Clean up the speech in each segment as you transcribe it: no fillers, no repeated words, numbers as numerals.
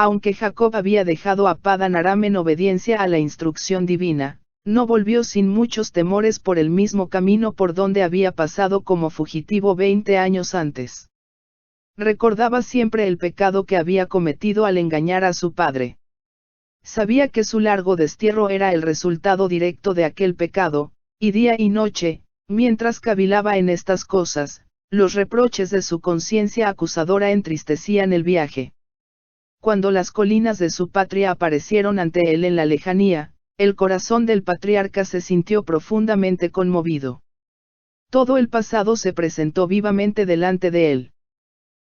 Aunque Jacob había dejado a Padan Aram en obediencia a la instrucción divina, no volvió sin muchos temores por el mismo camino por donde había pasado como fugitivo 20 años antes. Recordaba siempre el pecado que había cometido al engañar a su padre. Sabía que su largo destierro era el resultado directo de aquel pecado, y día y noche, mientras cavilaba en estas cosas, los reproches de su conciencia acusadora entristecían el viaje. Cuando las colinas de su patria aparecieron ante él en la lejanía, el corazón del patriarca se sintió profundamente conmovido. Todo el pasado se presentó vivamente delante de él.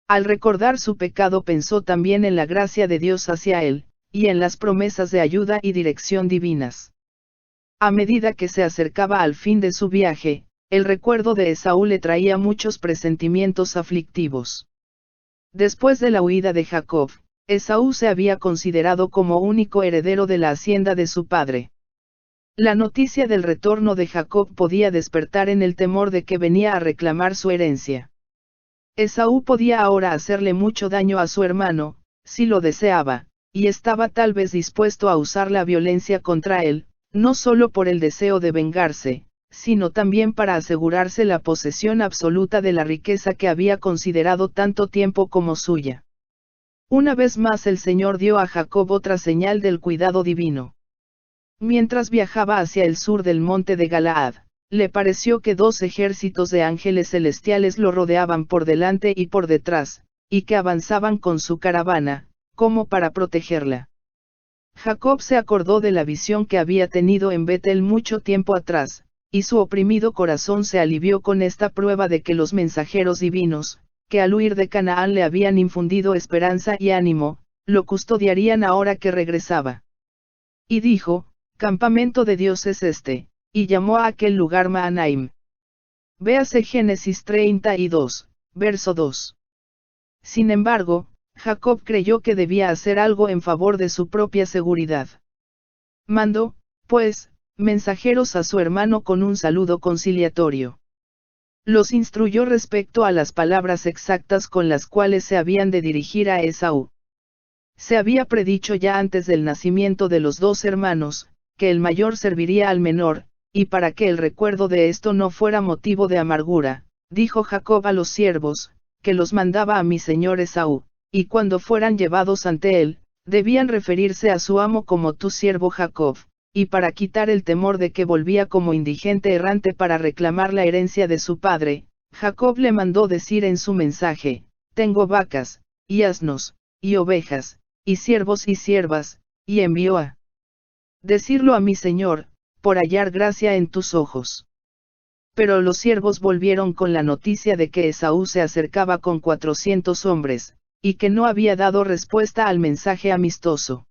Al recordar su pecado pensó también en la gracia de Dios hacia él, y en las promesas de ayuda y dirección divinas. A medida que se acercaba al fin de su viaje, el recuerdo de Esaú le traía muchos presentimientos aflictivos. Después de la huida de Jacob, Esaú se había considerado como único heredero de la hacienda de su padre. La noticia del retorno de Jacob podía despertar en el temor de que venía a reclamar su herencia. Esaú podía ahora hacerle mucho daño a su hermano, si lo deseaba, y estaba tal vez dispuesto a usar la violencia contra él, no solo por el deseo de vengarse, sino también para asegurarse la posesión absoluta de la riqueza que había considerado tanto tiempo como suya. Una vez más el Señor dio a Jacob otra señal del cuidado divino. Mientras viajaba hacia el sur del monte de Galaad, le pareció que 2 ejércitos de ángeles celestiales lo rodeaban por delante y por detrás, y que avanzaban con su caravana, como para protegerla. Jacob se acordó de la visión que había tenido en Betel mucho tiempo atrás, y su oprimido corazón se alivió con esta prueba de que los mensajeros divinos, que al huir de Canaán le habían infundido esperanza y ánimo, lo custodiarían ahora que regresaba. Y dijo, campamento de Dios es este, y llamó a aquel lugar Mahanaim. Véase Génesis 32, verso 2. Sin embargo, Jacob creyó que debía hacer algo en favor de su propia seguridad. Mandó, pues, mensajeros a su hermano con un saludo conciliatorio. Los instruyó respecto a las palabras exactas con las cuales se habían de dirigir a Esaú. Se había predicho ya antes del nacimiento de los 2 hermanos, que el mayor serviría al menor, y para que el recuerdo de esto no fuera motivo de amargura, dijo Jacob a los siervos, que los mandaba a mi señor Esaú, y cuando fueran llevados ante él, debían referirse a su amo como tu siervo Jacob, y para quitar el temor de que volvía como indigente errante para reclamar la herencia de su padre, Jacob le mandó decir en su mensaje, tengo vacas, y asnos, y ovejas, y siervos y siervas, y envió a decirlo a mi señor, por hallar gracia en tus ojos. Pero los siervos volvieron con la noticia de que Esaú se acercaba con 400 hombres, y que no había dado respuesta al mensaje amistoso.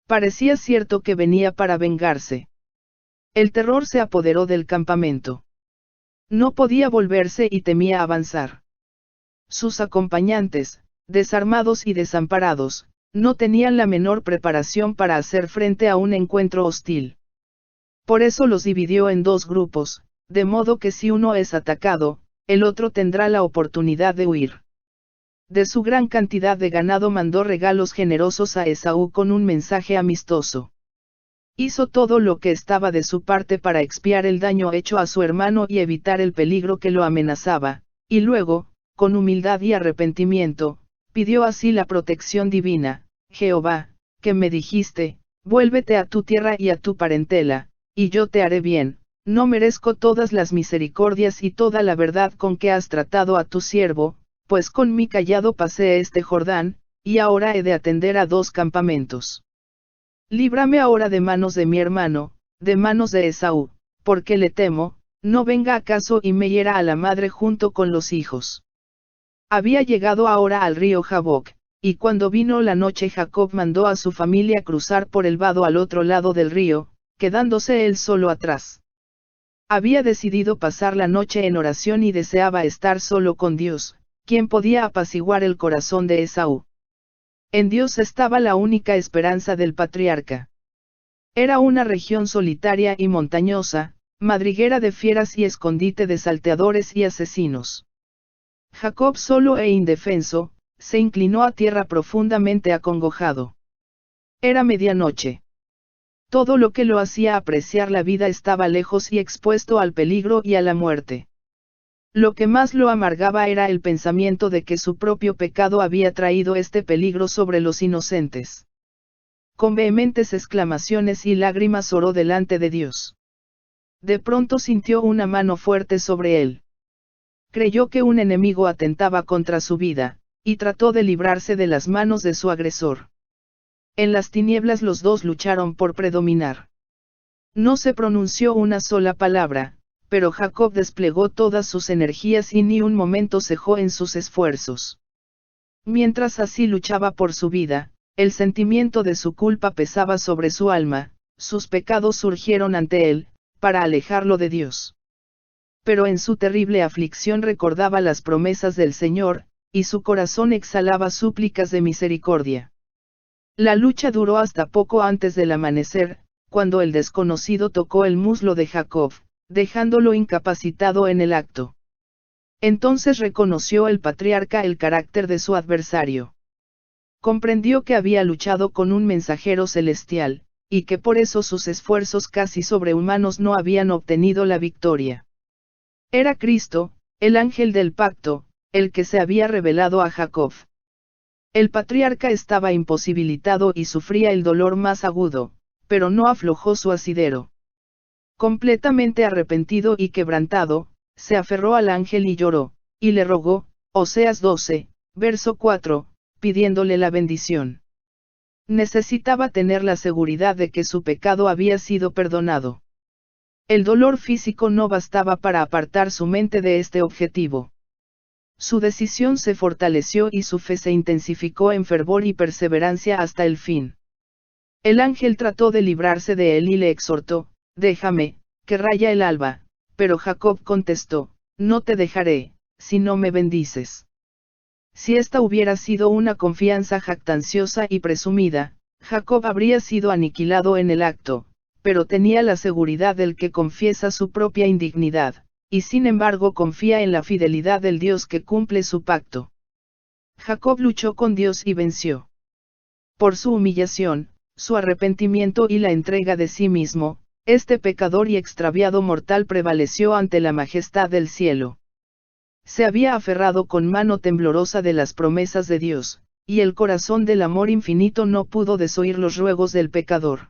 Parecía cierto que venía para vengarse. El terror se apoderó del campamento. No podía volverse y temía avanzar. Sus acompañantes, desarmados y desamparados, no tenían la menor preparación para hacer frente a un encuentro hostil. Por eso los dividió en 2 grupos, de modo que si uno es atacado, el otro tendrá la oportunidad de huir. De su gran cantidad de ganado mandó regalos generosos a Esaú con un mensaje amistoso. Hizo todo lo que estaba de su parte para expiar el daño hecho a su hermano y evitar el peligro que lo amenazaba, y luego, con humildad y arrepentimiento, pidió así la protección divina, Jehová, que me dijiste, vuélvete a tu tierra y a tu parentela, y yo te haré bien, no merezco todas las misericordias y toda la verdad con que has tratado a tu siervo, pues con mi cayado pasé este Jordán, y ahora he de atender a 2 campamentos. Líbrame ahora de manos de mi hermano, de manos de Esaú, porque le temo, no venga acaso y me hiera a la madre junto con los hijos. Había llegado ahora al río Jaboc, y cuando vino la noche Jacob mandó a su familia cruzar por el vado al otro lado del río, quedándose él solo atrás. Había decidido pasar la noche en oración y deseaba estar solo con Dios, quien podía apaciguar el corazón de Esaú. En Dios estaba la única esperanza del patriarca. Era una región solitaria y montañosa, madriguera de fieras y escondite de salteadores y asesinos. Jacob solo e indefenso, se inclinó a tierra profundamente acongojado. Era medianoche. Todo lo que lo hacía apreciar la vida estaba lejos y expuesto al peligro y a la muerte. Lo que más lo amargaba era el pensamiento de que su propio pecado había traído este peligro sobre los inocentes. Con vehementes exclamaciones y lágrimas oró delante de Dios. De pronto sintió una mano fuerte sobre él. Creyó que un enemigo atentaba contra su vida, y trató de librarse de las manos de su agresor. En las tinieblas los dos lucharon por predominar. No se pronunció una sola palabra, pero Jacob desplegó todas sus energías y ni un momento cejó en sus esfuerzos. Mientras así luchaba por su vida, el sentimiento de su culpa pesaba sobre su alma, sus pecados surgieron ante él, para alejarlo de Dios. Pero en su terrible aflicción recordaba las promesas del Señor, y su corazón exhalaba súplicas de misericordia. La lucha duró hasta poco antes del amanecer, cuando el desconocido tocó el muslo de Jacob, dejándolo incapacitado en el acto. Entonces reconoció el patriarca el carácter de su adversario. Comprendió que había luchado con un mensajero celestial, y que por eso sus esfuerzos casi sobrehumanos no habían obtenido la victoria. Era Cristo, el ángel del pacto, el que se había revelado a Jacob. El patriarca estaba imposibilitado y sufría el dolor más agudo, pero no aflojó su asidero. Completamente arrepentido y quebrantado, se aferró al ángel y lloró, y le rogó, Oseas 12, verso 4, pidiéndole la bendición. Necesitaba tener la seguridad de que su pecado había sido perdonado. El dolor físico no bastaba para apartar su mente de este objetivo. Su decisión se fortaleció y su fe se intensificó en fervor y perseverancia hasta el fin. El ángel trató de librarse de él y le exhortó, déjame, que raya el alba, pero Jacob contestó, no te dejaré, si no me bendices. Si esta hubiera sido una confianza jactanciosa y presumida, Jacob habría sido aniquilado en el acto, pero tenía la seguridad del que confiesa su propia indignidad, y sin embargo confía en la fidelidad del Dios que cumple su pacto. Jacob luchó con Dios y venció. Por su humillación, su arrepentimiento y la entrega de sí mismo, este pecador y extraviado mortal prevaleció ante la majestad del cielo. Se había aferrado con mano temblorosa de las promesas de Dios, y el corazón del amor infinito no pudo desoír los ruegos del pecador.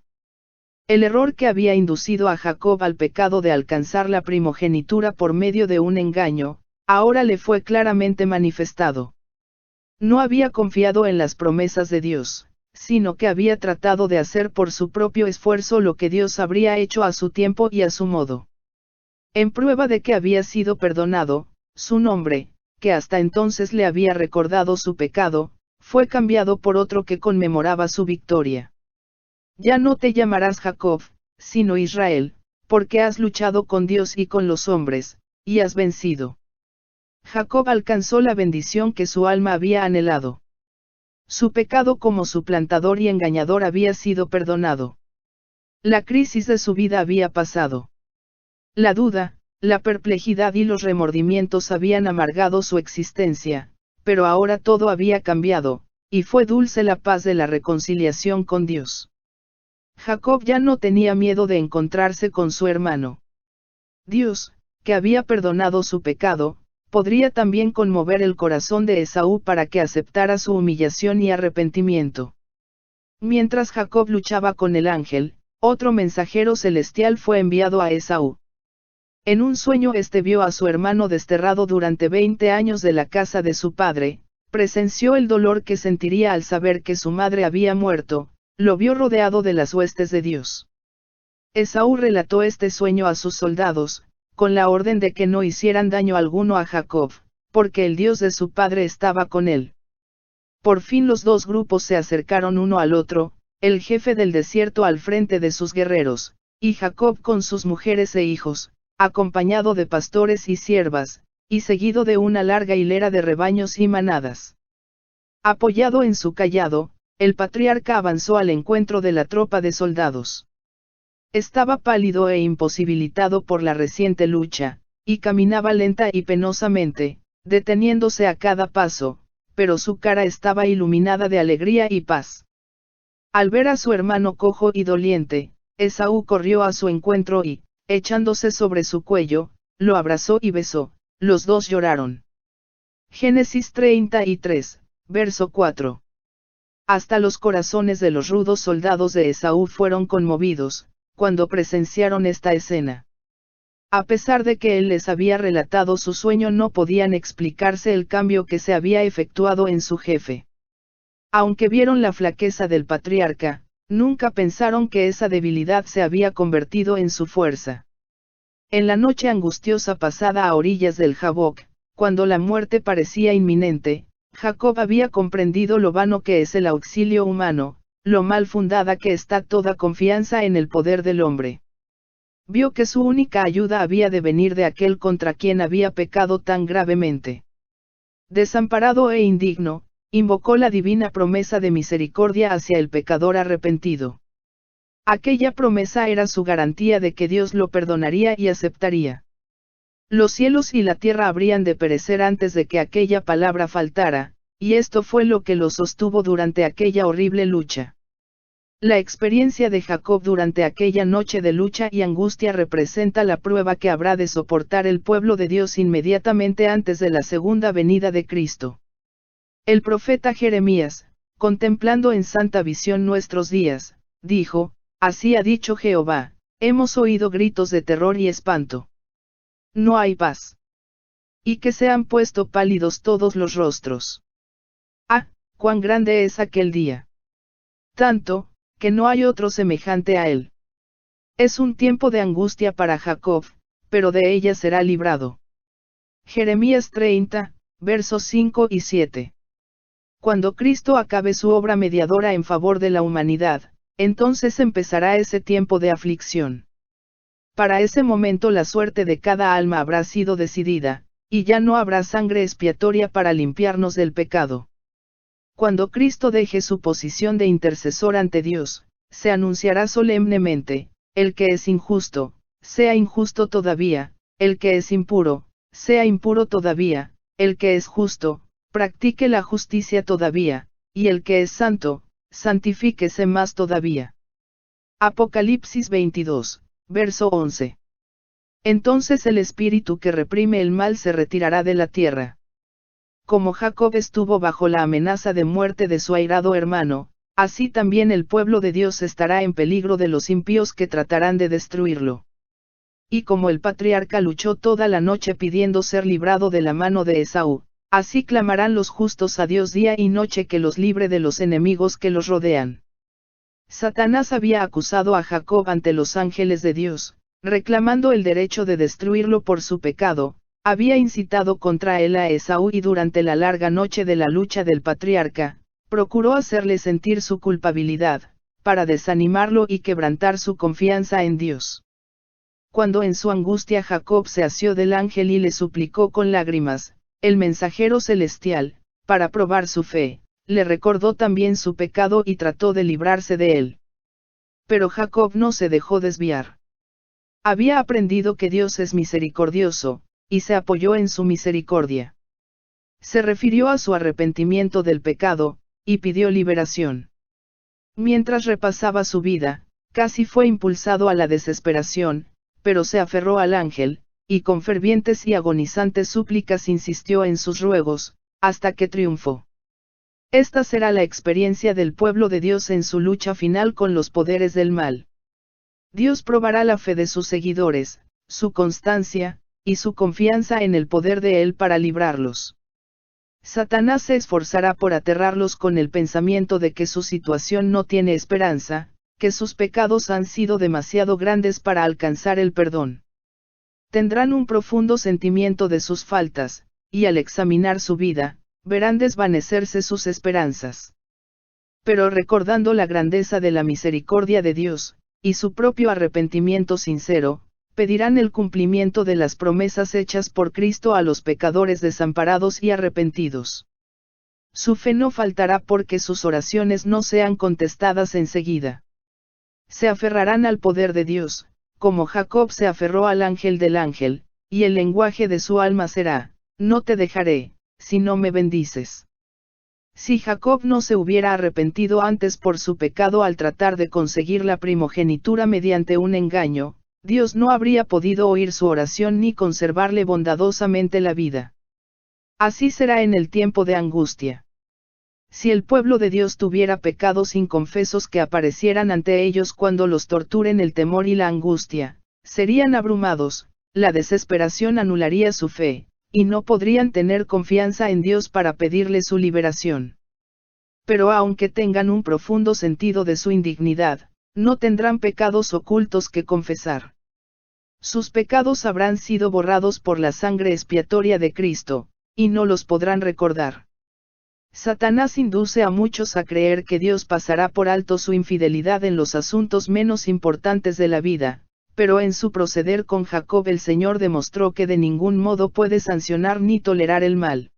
El error que había inducido a Jacob al pecado de alcanzar la primogenitura por medio de un engaño, ahora le fue claramente manifestado. No había confiado en las promesas de Dios, sino que había tratado de hacer por su propio esfuerzo lo que Dios habría hecho a su tiempo y a su modo. En prueba de que había sido perdonado, su nombre, que hasta entonces le había recordado su pecado, fue cambiado por otro que conmemoraba su victoria. Ya no te llamarás Jacob, sino Israel, porque has luchado con Dios y con los hombres, y has vencido. Jacob alcanzó la bendición que su alma había anhelado. Su pecado como suplantador y engañador había sido perdonado. La crisis de su vida había pasado. La duda, la perplejidad y los remordimientos habían amargado su existencia, pero ahora todo había cambiado, y fue dulce la paz de la reconciliación con Dios. Jacob ya no tenía miedo de encontrarse con su hermano. Dios, que había perdonado su pecado, podría también conmover el corazón de Esaú para que aceptara su humillación y arrepentimiento. Mientras Jacob luchaba con el ángel, otro mensajero celestial fue enviado a Esaú. En un sueño este vio a su hermano desterrado durante 20 años de la casa de su padre, presenció el dolor que sentiría al saber que su madre había muerto, lo vio rodeado de las huestes de Dios. Esaú relató este sueño a sus soldados, con la orden de que no hicieran daño alguno a Jacob, porque el Dios de su padre estaba con él. Por fin los dos grupos se acercaron uno al otro, el jefe del desierto al frente de sus guerreros, y Jacob con sus mujeres e hijos, acompañado de pastores y siervas, y seguido de una larga hilera de rebaños y manadas. Apoyado en su cayado, el patriarca avanzó al encuentro de la tropa de soldados. Estaba pálido e imposibilitado por la reciente lucha, y caminaba lenta y penosamente, deteniéndose a cada paso, pero su cara estaba iluminada de alegría y paz. Al ver a su hermano cojo y doliente, Esaú corrió a su encuentro y, echándose sobre su cuello, lo abrazó y besó, los dos lloraron. Génesis 33, verso 4. Hasta los corazones de los rudos soldados de Esaú fueron conmovidos, cuando presenciaron esta escena. A pesar de que él les había relatado su sueño, no podían explicarse el cambio que se había efectuado en su jefe. Aunque vieron la flaqueza del patriarca, nunca pensaron que esa debilidad se había convertido en su fuerza. En la noche angustiosa pasada a orillas del Jaboc, cuando la muerte parecía inminente, Jacob había comprendido lo vano que es el auxilio humano, lo mal fundada que está toda confianza en el poder del hombre. Vio que su única ayuda había de venir de aquel contra quien había pecado tan gravemente. Desamparado e indigno, invocó la divina promesa de misericordia hacia el pecador arrepentido. Aquella promesa era su garantía de que Dios lo perdonaría y aceptaría. Los cielos y la tierra habrían de perecer antes de que aquella palabra faltara, y esto fue lo que lo sostuvo durante aquella horrible lucha. La experiencia de Jacob durante aquella noche de lucha y angustia representa la prueba que habrá de soportar el pueblo de Dios inmediatamente antes de la segunda venida de Cristo. El profeta Jeremías, contemplando en santa visión nuestros días, dijo: Así ha dicho Jehová, hemos oído gritos de terror y espanto. No hay paz. Y que se han puesto pálidos todos los rostros. Ah, cuán grande es aquel día. Tanto, que no hay otro semejante a él. Es un tiempo de angustia para Jacob, pero de ella será librado. Jeremías 30, versos 5 y 7. Cuando Cristo acabe su obra mediadora en favor de la humanidad, entonces empezará ese tiempo de aflicción. Para ese momento la suerte de cada alma habrá sido decidida, y ya no habrá sangre expiatoria para limpiarnos del pecado. Cuando Cristo deje su posición de intercesor ante Dios, se anunciará solemnemente: el que es injusto, sea injusto todavía; el que es impuro, sea impuro todavía; el que es justo, practique la justicia todavía; y el que es santo, santifíquese más todavía. Apocalipsis 22, verso 11. Entonces el espíritu que reprime el mal se retirará de la tierra. Como Jacob estuvo bajo la amenaza de muerte de su airado hermano, así también el pueblo de Dios estará en peligro de los impíos que tratarán de destruirlo. Y como el patriarca luchó toda la noche pidiendo ser librado de la mano de Esaú, así clamarán los justos a Dios día y noche que los libre de los enemigos que los rodean. Satanás había acusado a Jacob ante los ángeles de Dios, reclamando el derecho de destruirlo por su pecado. Había incitado contra él a Esaú y durante la larga noche de la lucha del patriarca, procuró hacerle sentir su culpabilidad, para desanimarlo y quebrantar su confianza en Dios. Cuando en su angustia Jacob se asió del ángel y le suplicó con lágrimas, el mensajero celestial, para probar su fe, le recordó también su pecado y trató de librarse de él. Pero Jacob no se dejó desviar. Había aprendido que Dios es misericordioso, y se apoyó en su misericordia. Se refirió a su arrepentimiento del pecado, y pidió liberación. Mientras repasaba su vida, casi fue impulsado a la desesperación, pero se aferró al ángel, y con fervientes y agonizantes súplicas insistió en sus ruegos, hasta que triunfó. Esta será la experiencia del pueblo de Dios en su lucha final con los poderes del mal. Dios probará la fe de sus seguidores, su constancia, y su confianza en el poder de Él para librarlos. Satanás se esforzará por aterrarlos con el pensamiento de que su situación no tiene esperanza, que sus pecados han sido demasiado grandes para alcanzar el perdón. Tendrán un profundo sentimiento de sus faltas, y al examinar su vida, verán desvanecerse sus esperanzas. Pero recordando la grandeza de la misericordia de Dios, y su propio arrepentimiento sincero, pedirán el cumplimiento de las promesas hechas por Cristo a los pecadores desamparados y arrepentidos. Su fe no faltará porque sus oraciones no sean contestadas enseguida. Se aferrarán al poder de Dios, como Jacob se aferró al ángel del ángel, y el lenguaje de su alma será: no te dejaré, si no me bendices. Si Jacob no se hubiera arrepentido antes por su pecado al tratar de conseguir la primogenitura mediante un engaño, Dios no habría podido oír su oración ni conservarle bondadosamente la vida. Así será en el tiempo de angustia. Si el pueblo de Dios tuviera pecados inconfesos que aparecieran ante ellos cuando los torturen el temor y la angustia, serían abrumados, la desesperación anularía su fe, y no podrían tener confianza en Dios para pedirle su liberación. Pero aunque tengan un profundo sentido de su indignidad, no tendrán pecados ocultos que confesar. Sus pecados habrán sido borrados por la sangre expiatoria de Cristo, y no los podrán recordar. Satanás induce a muchos a creer que Dios pasará por alto su infidelidad en los asuntos menos importantes de la vida, pero en su proceder con Jacob el Señor demostró que de ningún modo puede sancionar ni tolerar el mal.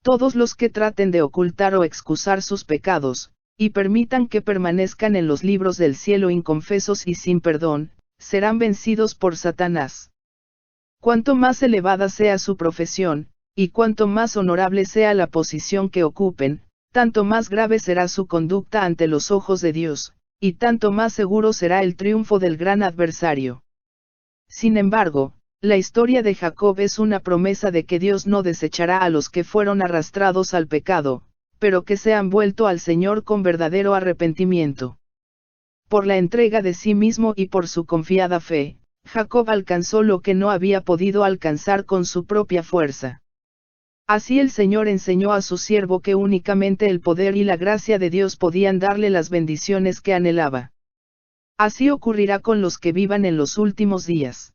Todos los que traten de ocultar o excusar sus pecados, y permitan que permanezcan en los libros del cielo inconfesos y sin perdón, serán vencidos por Satanás. Cuanto más elevada sea su profesión, y cuanto más honorable sea la posición que ocupen, tanto más grave será su conducta ante los ojos de Dios, y tanto más seguro será el triunfo del gran adversario. Sin embargo, la historia de Jacob es una promesa de que Dios no desechará a los que fueron arrastrados al pecado, pero que se han vuelto al Señor con verdadero arrepentimiento. Por la entrega de sí mismo y por su confiada fe, Jacob alcanzó lo que no había podido alcanzar con su propia fuerza. Así el Señor enseñó a su siervo que únicamente el poder y la gracia de Dios podían darle las bendiciones que anhelaba. Así ocurrirá con los que vivan en los últimos días.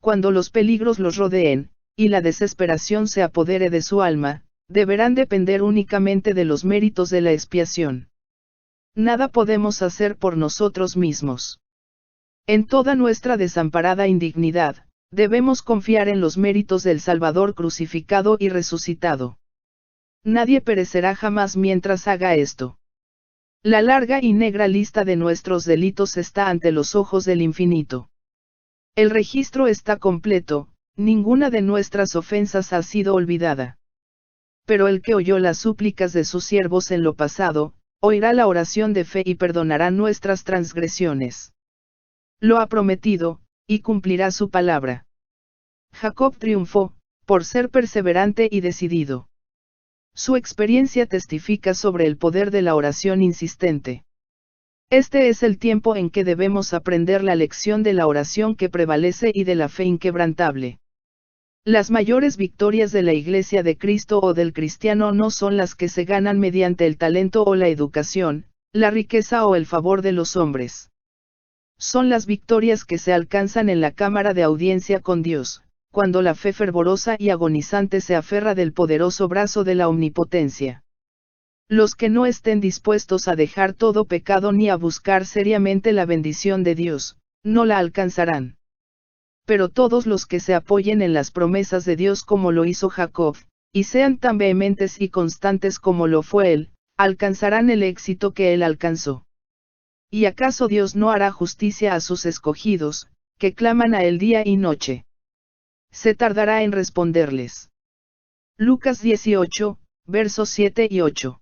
Cuando los peligros los rodeen, y la desesperación se apodere de su alma, deberán depender únicamente de los méritos de la expiación. Nada podemos hacer por nosotros mismos. En toda nuestra desamparada indignidad, debemos confiar en los méritos del Salvador crucificado y resucitado. Nadie perecerá jamás mientras haga esto. La larga y negra lista de nuestros delitos está ante los ojos del infinito. El registro está completo, ninguna de nuestras ofensas ha sido olvidada. Pero el que oyó las súplicas de sus siervos en lo pasado, oirá la oración de fe y perdonará nuestras transgresiones. Lo ha prometido, y cumplirá su palabra. Jacob triunfó, por ser perseverante y decidido. Su experiencia testifica sobre el poder de la oración insistente. Este es el tiempo en que debemos aprender la lección de la oración que prevalece y de la fe inquebrantable. Las mayores victorias de la Iglesia de Cristo o del cristiano no son las que se ganan mediante el talento o la educación, la riqueza o el favor de los hombres. Son las victorias que se alcanzan en la cámara de audiencia con Dios, cuando la fe fervorosa y agonizante se aferra del poderoso brazo de la omnipotencia. Los que no estén dispuestos a dejar todo pecado ni a buscar seriamente la bendición de Dios, no la alcanzarán. Pero todos los que se apoyen en las promesas de Dios como lo hizo Jacob, y sean tan vehementes y constantes como lo fue él, alcanzarán el éxito que él alcanzó. ¿Y acaso Dios no hará justicia a sus escogidos, que claman a él día y noche? Se tardará en responderles. Lucas 18, versos 7 y 8.